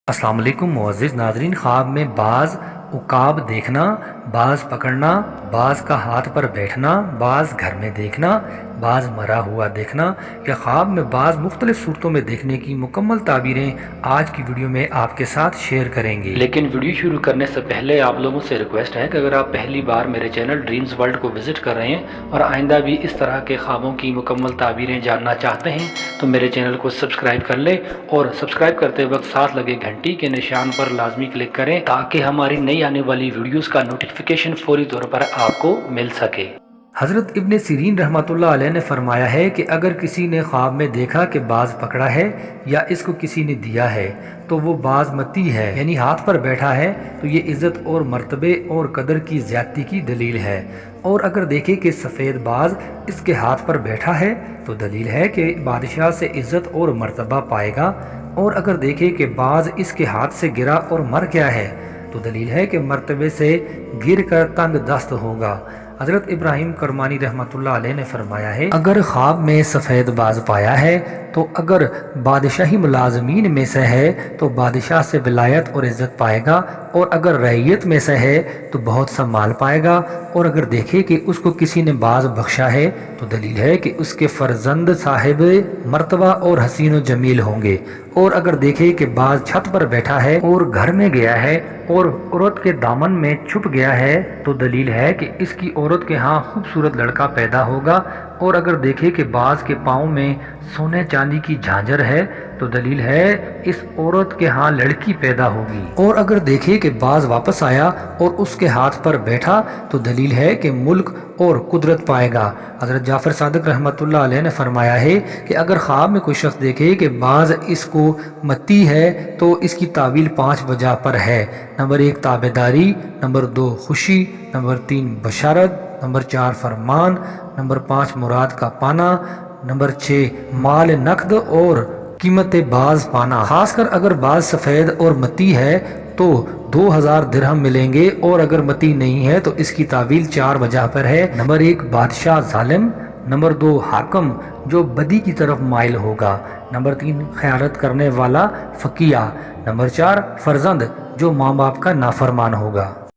अस्सलाम वालेकुम मुअज़्ज़िज़ नाज़रीन। ख्वाब में बाज़ उकाब देखना, बाज़ पकड़ना, बाज़ का हाथ पर बैठना, बाज़ घर में देखना, बाज़ मरा हुआ देखना या ख्वाब में बाज़ मुख्तलिफ सूरतों में देखने की मुकम्मल ताबीरें आज की वीडियो में आपके साथ शेयर करेंगे। लेकिन वीडियो शुरू करने से पहले आप लोगों से रिक्वेस्ट है कि अगर आप पहली बार मेरे चैनल ड्रीम्स वर्ल्ड को विज़िट कर रहे हैं और आइंदा भी इस तरह के ख्वाबों की मुकम्मल ताबीरें जानना चाहते हैं तो मेरे चैनल को सब्सक्राइब कर लें और सब्सक्राइब करते वक्त साथ लगे घंटी के निशान पर लाजमी क्लिक करें ताकि हमारी नई आने वाली वीडियोस का नोटिफिकेशन फौरी तौर पर आपको मिल सके। हज़रत इब्न सीरीन रहमतुल्लाह अलैह ने फरमाया है कि अगर किसी ने ख्वाब में देखा कि बाज़ पकड़ा है या इसको किसी ने दिया है तो वो बाज़ मती है, यानी हाथ पर बैठा है, तो ये इज़्ज़त और मर्तबे और कदर की ज़्यादती की दलील है। और अगर देखे कि सफ़ेद बाज़ इसके हाथ पर बैठा है तो दलील है कि बादशाह से इज़्ज़त और मर्तबा पाएगा। और अगर देखे कि बाज़ इसके हाथ से गिरा और मर गया है तो दलील है कि मर्तबे से गिर कर तंग दस्त होगा। हज़रत इब्राहिम करमानी रहमतुल्लाह अलैह ने फरमाया है, अगर ख्वाब में सफ़ेद बाज़ पाया है तो अगर बादशाही मुलाजमीन में से है तो बादशाह से विलायत और इज़्ज़त पाएगा, और अगर रैयत में से है तो बहुत सा माल पाएगा। और अगर देखे कि उसको किसी ने बाज़ बख्शा है तो दलील है कि उसके फर्जंद साहिब मर्तबा और हसीन व जमील होंगे। और अगर देखे कि बाज़ छत पर बैठा है और घर में गया है और औरत के दामन में छुप गया है तो दलील है कि इसकी औरत के यहाँ खूबसूरत लड़का पैदा होगा। और अगर देखे कि बाज़ के पाँव में सोने चांदी की झांझर है तो दलील है इस औरत के यहाँ लड़की पैदा होगी। और अगर देखे कि बाज़ वापस आया और उसके हाथ पर बैठा तो दलील है कि मुल्क और कुदरत पाएगा। हज़रत जाफ़र सादिक रहमतुल्लाह अलैह ने फरमाया है कि अगर ख्वाब में कोई शख्स देखे कि बाज़ इसको मती है तो इसकी तावील 5 वजह पर है। नंबर 1 ताबेदारी, नंबर 2 खुशी, नंबर 3 बशारत, नंबर 4 फरमान, नंबर 5 मुराद का पाना, नंबर 6 माल नकद और कीमत बाज़ पाना। खासकर अगर बाज़ सफ़ेद और मती है तो 2000 दिरहम मिलेंगे, और अगर मती नहीं है तो इसकी तावील 4 वजह पर है। नंबर 1 बादशाह जालिम, नंबर 2 हाकम जो बदी की तरफ माइल होगा, नंबर 3 ख़यानत करने वाला फ़किया, नंबर 4 फर्जंद जो माँ बाप का नाफरमान होगा।